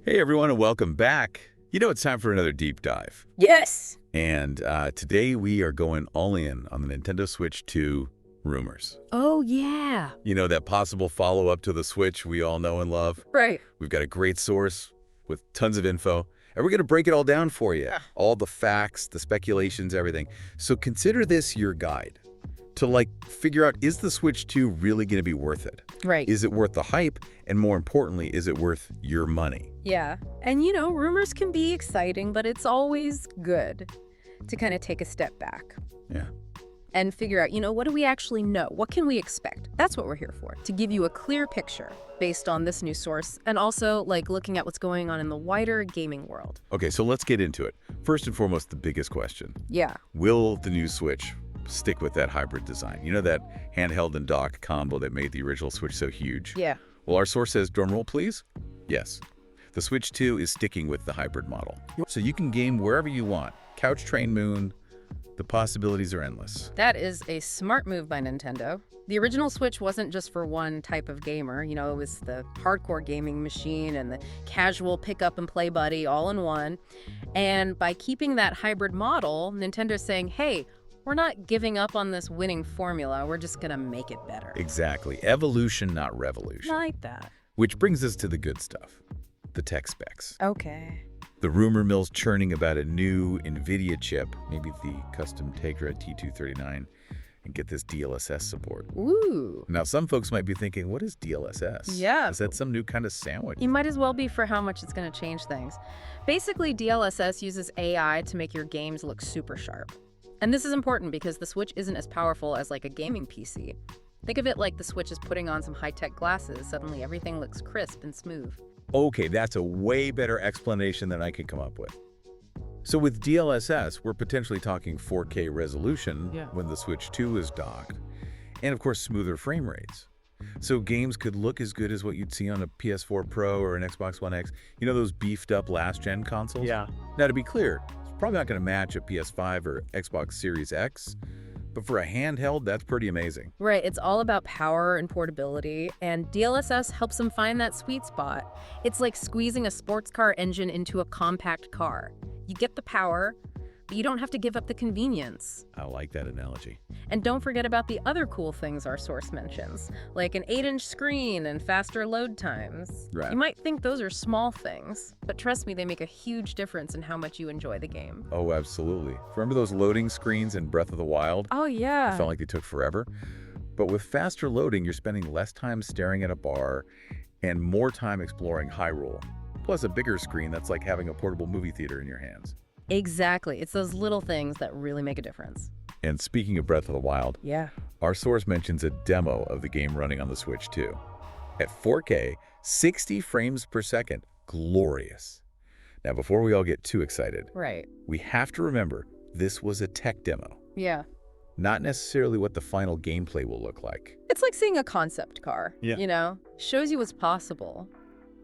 Hey everyone, and welcome back. It's time for another deep dive. Yes. And today we are going all in on the Nintendo Switch 2 Rumours. Oh, yeah. That possible follow-up to the Switch we all know and love. Right. We've got a great source with tons of info, and we're going to break it all down for you. All the facts, the speculations, everything. So consider this your guide to figure out, is the Switch 2 really going to be worth it? Right. Is it worth the hype? And more importantly, is it worth your money? Yeah. And rumors can be exciting, but it's always good to kind of take a step back. Yeah. And figure out, what do we actually know? What can we expect? That's what we're here for, to give you a clear picture based on this new source and also looking at what's going on in the wider gaming world. Okay, so let's get into it. First and foremost, the biggest question. Yeah. Will the new Switch stick with that hybrid design? That handheld and dock combo that made the original Switch so huge? Yeah. Well, our source says, drumroll please, yes. The Switch 2 is sticking with the hybrid model. So you can game wherever you want. Couch, train, moon, the possibilities are endless. That is a smart move by Nintendo. The original Switch wasn't just for one type of gamer. It was the hardcore gaming machine and the casual pick-up and play buddy all in one. And by keeping that hybrid model, Nintendo's saying, hey, we're not giving up on this winning formula. We're just going to make it better. Exactly. Evolution, not revolution. I like that. Which brings us to the good stuff, the tech specs. Okay. The rumor mill's churning about a new NVIDIA chip, maybe the custom Tegra T239, and get this DLSS support. Ooh. Now, some folks might be thinking, what is DLSS? Yeah. Is that some new kind of sandwich? You might as well be for how much it's going to change things. Basically, DLSS uses AI to make your games look super sharp. And this is important because the Switch isn't as powerful as a gaming PC. Think of it like the Switch is putting on some high-tech glasses. Suddenly everything looks crisp and smooth. Okay, that's a way better explanation than I could come up with. So with DLSS, we're potentially talking 4K resolution when the Switch 2 is docked, and of course smoother frame rates. So games could look as good as what you'd see on a PS4 Pro or an Xbox One X, those beefed up last-gen consoles? Yeah. Now to be clear, it's probably not going to match a PS5 or Xbox Series X, but for a handheld, that's pretty amazing. Right, it's all about power and portability, and DLSS helps them find that sweet spot. It's like squeezing a sports car engine into a compact car. You get the power, but you don't have to give up the convenience. I like that analogy. And don't forget about the other cool things our source mentions, like an 8-inch screen and faster load times. Right. You might think those are small things, but trust me, they make a huge difference in how much you enjoy the game. Oh, absolutely. Remember those loading screens in Breath of the Wild? Oh, yeah. It felt like they took forever. But with faster loading, you're spending less time staring at a bar and more time exploring Hyrule. Plus a bigger screen that's like having a portable movie theater in your hands. Exactly. It's those little things that really make a difference. And speaking of Breath of the Wild, Yeah. our source mentions a demo of the game running on the Switch 2. At 4K, 60 frames per second. Glorious. Now, before we all get too excited, Right. we have to remember this was a tech demo, Yeah. not necessarily what the final gameplay will look like. It's like seeing a concept car, Yeah. Shows you what's possible,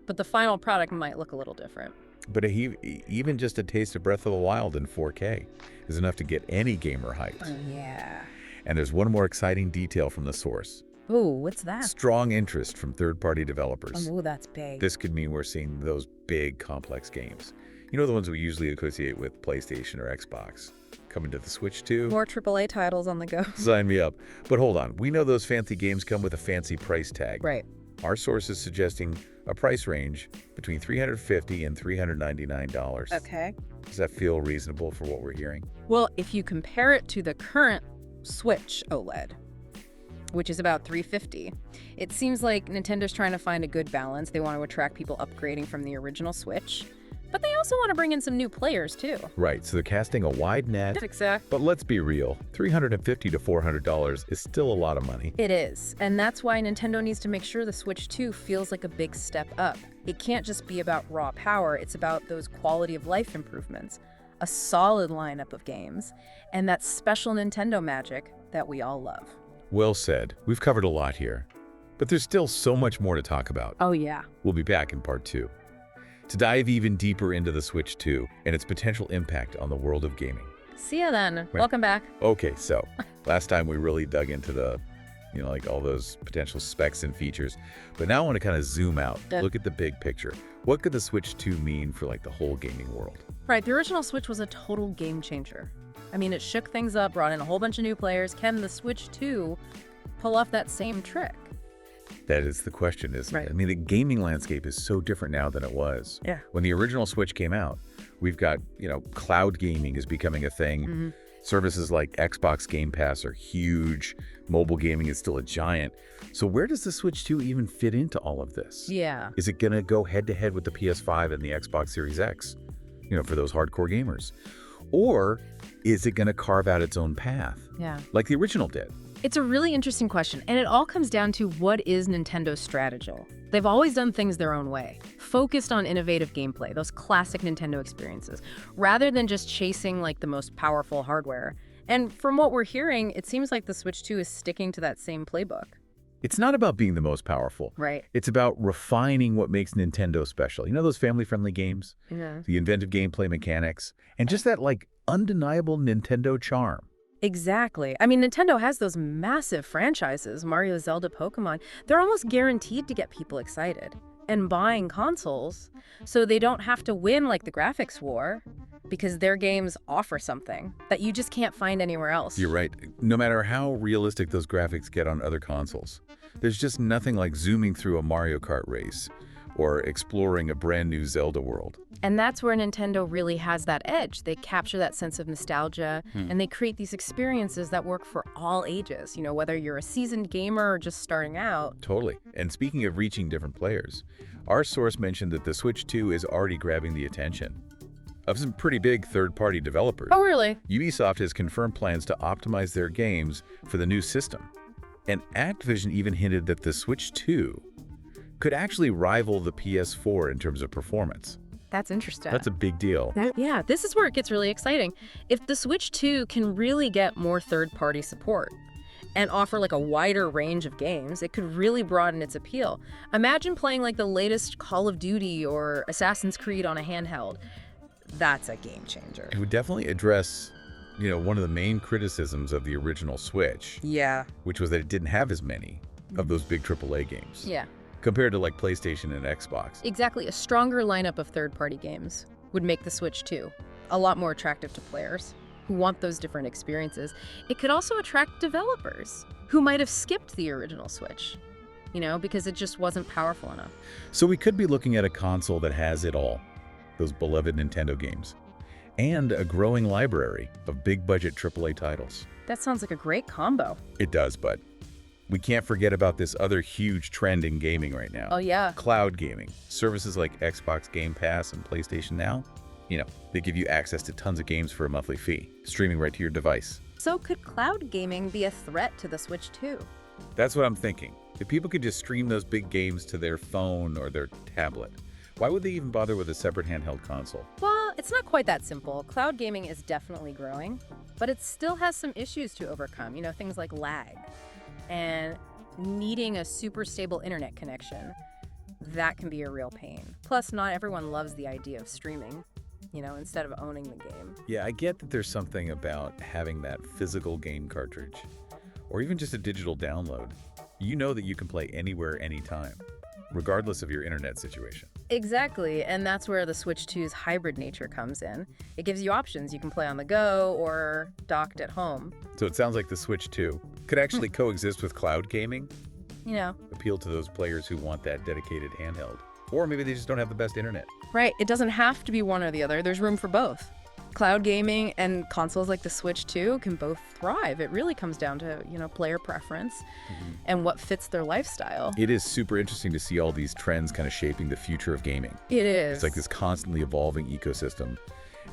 but the final product might look a little different. But even just a taste of Breath of the Wild in 4K is enough to get any gamer hyped. Yeah. And there's one more exciting detail from the source. Ooh, what's that? Strong interest from third-party developers. Oh, that's big. This could mean we're seeing those big, complex games. The ones we usually associate with PlayStation or Xbox. Coming to the Switch 2? More AAA titles on the go. Sign me up. But hold on, we know those fancy games come with a fancy price tag. Right. Our source is suggesting a price range between $350 and $399. Okay. Does that feel reasonable for what we're hearing? Well, if you compare it to the current Switch OLED, which is about $350, it seems like Nintendo's trying to find a good balance. They want to attract people upgrading from the original Switch, but they also want to bring in some new players too. Right, so they're casting a wide net. Exactly. But let's be real, $350 to $400 is still a lot of money. It is, and that's why Nintendo needs to make sure the Switch 2 feels like a big step up. It can't just be about raw power, it's about those quality of life improvements, a solid lineup of games, and that special Nintendo magic that we all love. Well said. We've covered a lot here, but there's still so much more to talk about. Oh yeah. We'll be back in part 2 to dive even deeper into the Switch 2 and its potential impact on the world of gaming. See ya then. Welcome back. Okay, so last time we really dug into the all those potential specs and features. But now I want to kind of zoom out, look at the big picture. What could the Switch 2 mean for like the whole gaming world? Right, the original Switch was a total game changer. I mean, it shook things up, brought in a whole bunch of new players. Can the Switch 2 pull off that same trick? That is the question, isn't it? I mean, the gaming landscape is so different now than it was. Yeah. When the original Switch came out, we've got, cloud gaming is becoming a thing. Services like Xbox Game Pass are huge. Mobile gaming is still a giant. So where does the Switch 2 even fit into all of this? Yeah. Is it going to go head-to-head with the PS5 and the Xbox Series X, for those hardcore gamers? Or is it going to carve out its own path? Yeah. Like the original did? It's a really interesting question, and it all comes down to what is Nintendo's strategy. They've always done things their own way, focused on innovative gameplay, those classic Nintendo experiences, rather than just chasing like the most powerful hardware. And from what we're hearing, it seems like the Switch 2 is sticking to that same playbook. It's not about being the most powerful. Right. It's about refining what makes Nintendo special. Those family-friendly games? Yeah. The inventive gameplay mechanics, and just that like undeniable Nintendo charm. Exactly. I mean, Nintendo has those massive franchises, Mario, Zelda, Pokemon. They're almost guaranteed to get people excited and buying consoles, so they don't have to win like the graphics war, because their games offer something that you just can't find anywhere else. You're right. No matter how realistic those graphics get on other consoles, there's just nothing like zooming through a Mario Kart race or exploring a brand new Zelda world. And that's where Nintendo really has that edge. They capture that sense of nostalgia, and they create these experiences that work for all ages, whether you're a seasoned gamer or just starting out. Totally. And speaking of reaching different players, our source mentioned that the Switch 2 is already grabbing the attention of some pretty big third-party developers. Oh, really? Ubisoft has confirmed plans to optimize their games for the new system. And Activision even hinted that the Switch 2 could actually rival the PS4 in terms of performance. That's interesting. That's a big deal. Yeah, this is where it gets really exciting. If the Switch 2 can really get more third-party support and offer like a wider range of games, it could really broaden its appeal. Imagine playing like the latest Call of Duty or Assassin's Creed on a handheld. That's a game changer. It would definitely address, one of the main criticisms of the original Switch. Yeah. Which was that it didn't have as many of those big AAA games. Yeah. Compared to like PlayStation and Xbox. Exactly. A stronger lineup of third-party games would make the Switch 2 a lot more attractive to players who want those different experiences. It could also attract developers who might have skipped the original Switch, because it just wasn't powerful enough. So we could be looking at a console that has it all, those beloved Nintendo games, and a growing library of big-budget AAA titles. That sounds like a great combo. It does, but we can't forget about this other huge trend in gaming right now. Oh, yeah. Cloud gaming. Services like Xbox Game Pass and PlayStation Now, they give you access to tons of games for a monthly fee, streaming right to your device. So could cloud gaming be a threat to the Switch 2? That's what I'm thinking. If people could just stream those big games to their phone or their tablet, why would they even bother with a separate handheld console? Well, it's not quite that simple. Cloud gaming is definitely growing, but it still has some issues to overcome, things like lag and needing a super stable internet connection. That can be a real pain. Plus, not everyone loves the idea of streaming, instead of owning the game. Yeah, I get that there's something about having that physical game cartridge, or even just a digital download. That you can play anywhere, anytime, regardless of your internet situation. Exactly, and that's where the Switch 2's hybrid nature comes in. It gives you options. You can play on the go or docked at home. So it sounds like the Switch 2 could actually coexist with cloud gaming? Appeal to those players who want that dedicated handheld. Or maybe they just don't have the best internet. Right, it doesn't have to be one or the other. There's room for both. Cloud gaming and consoles like the Switch 2 can both thrive. It really comes down to, player preference and what fits their lifestyle. It is super interesting to see all these trends kind of shaping the future of gaming. It is. It's like this constantly evolving ecosystem.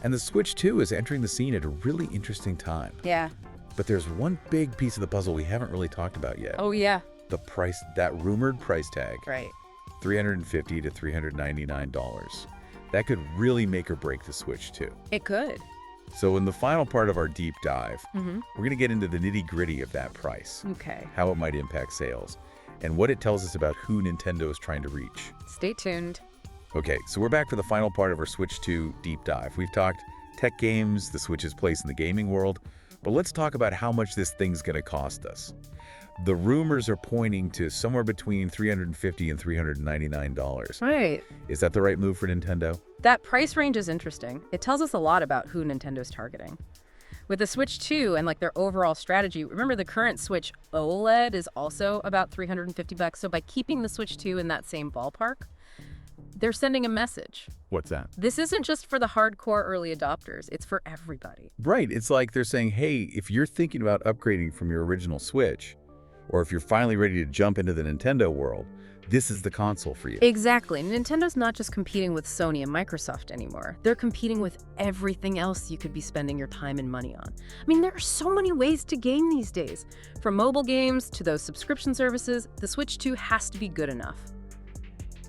And the Switch 2 is entering the scene at a really interesting time. Yeah. But there's one big piece of the puzzle we haven't really talked about yet. Oh, yeah. The price, that rumored price tag. Right. $350 to $399. That could really make or break the Switch 2. It could. So in the final part of our deep dive, we're going to get into the nitty-gritty of that price. Okay. How it might impact sales, and what it tells us about who Nintendo is trying to reach. Stay tuned. Okay, so we're back for the final part of our Switch 2 deep dive. We've talked tech games, the Switch's place in the gaming world, but let's talk about how much this thing's going to cost us. The rumors are pointing to somewhere between $350 and $399. Right. Is that the right move for Nintendo? That price range is interesting. It tells us a lot about who Nintendo's targeting. With the Switch 2 and their overall strategy, remember the current Switch OLED is also about $350. So by keeping the Switch 2 in that same ballpark, they're sending a message. What's that? This isn't just for the hardcore early adopters. It's for everybody. Right. It's like they're saying, hey, if you're thinking about upgrading from your original Switch, or if you're finally ready to jump into the Nintendo world, this is the console for you. Exactly. Nintendo's not just competing with Sony and Microsoft anymore. They're competing with everything else you could be spending your time and money on. I mean, there are so many ways to game these days. From mobile games to those subscription services, the Switch 2 has to be good enough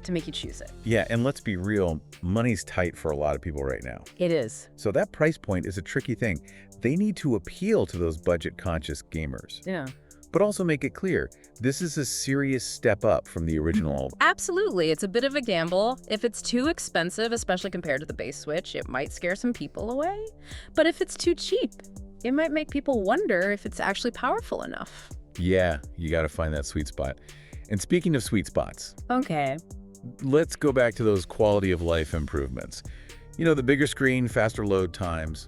to make you choose it. Yeah, and let's be real, money's tight for a lot of people right now. It is. So that price point is a tricky thing. They need to appeal to those budget-conscious gamers. Yeah. But also make it clear, this is a serious step up from the original. Absolutely. It's a bit of a gamble. If it's too expensive, especially compared to the base Switch, it might scare some people away. But if it's too cheap, it might make people wonder if it's actually powerful enough. Yeah, you got to find that sweet spot. And speaking of sweet spots, Okay. let's go back to those quality of life improvements. You know, the bigger screen, faster load times,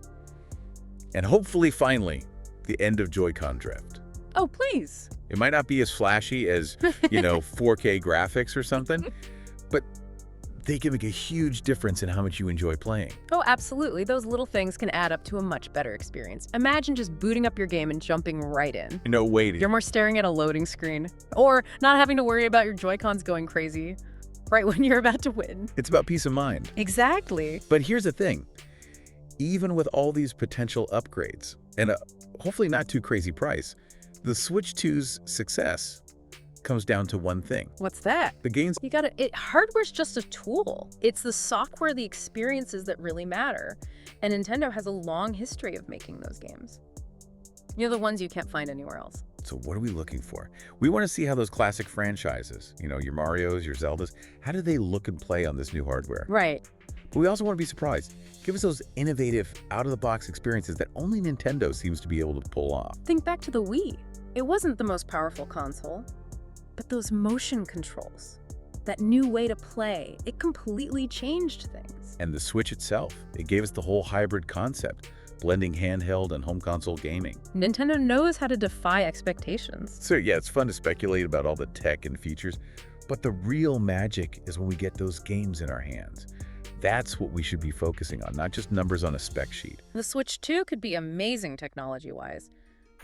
and hopefully, finally, the end of Joy-Con drift. Oh, please. It might not be as flashy as, 4K graphics or something, but they can make a huge difference in how much you enjoy playing. Oh, absolutely. Those little things can add up to a much better experience. Imagine just booting up your game and jumping right in. No waiting. You're more staring at a loading screen, or not having to worry about your Joy-Cons going crazy right when you're about to win. It's about peace of mind. Exactly. But here's the thing. Even with all these potential upgrades, and a hopefully not too crazy price, the Switch 2's success comes down to one thing. What's that? The games. Hardware's just a tool. It's the software, the experiences that really matter. And Nintendo has a long history of making those games. The ones you can't find anywhere else. So what are we looking for? We want to see how those classic franchises, your Marios, your Zeldas, how do they look and play on this new hardware? Right. But we also want to be surprised. Give us those innovative, out-of-the-box experiences that only Nintendo seems to be able to pull off. Think back to the Wii. It wasn't the most powerful console, but those motion controls, that new way to play, it completely changed things. And the Switch itself, it gave us the whole hybrid concept, blending handheld and home console gaming. Nintendo knows how to defy expectations. So yeah, it's fun to speculate about all the tech and features, but the real magic is when we get those games in our hands. That's what we should be focusing on, not just numbers on a spec sheet. The Switch 2 could be amazing technology-wise,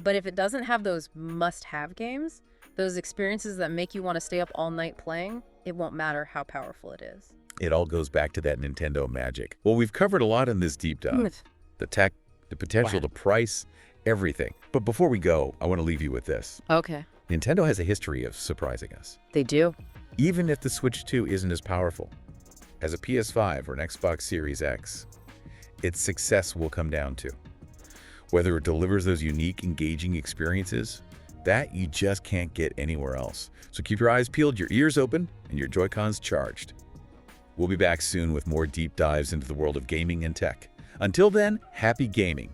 but if it doesn't have those must-have games, those experiences that make you want to stay up all night playing, it won't matter how powerful it is. It all goes back to that Nintendo magic. Well, we've covered a lot in this deep dive. The tech, the potential, the price, everything. But before we go, I want to leave you with this. Okay. Nintendo has a history of surprising us. They do. Even if the Switch 2 isn't as powerful as a PS5 or an Xbox Series X, its success will come down to whether it delivers those unique, engaging experiences that you just can't get anywhere else. So keep your eyes peeled, your ears open, and your Joy-Cons charged. We'll be back soon with more deep dives into the world of gaming and tech. Until then, happy gaming.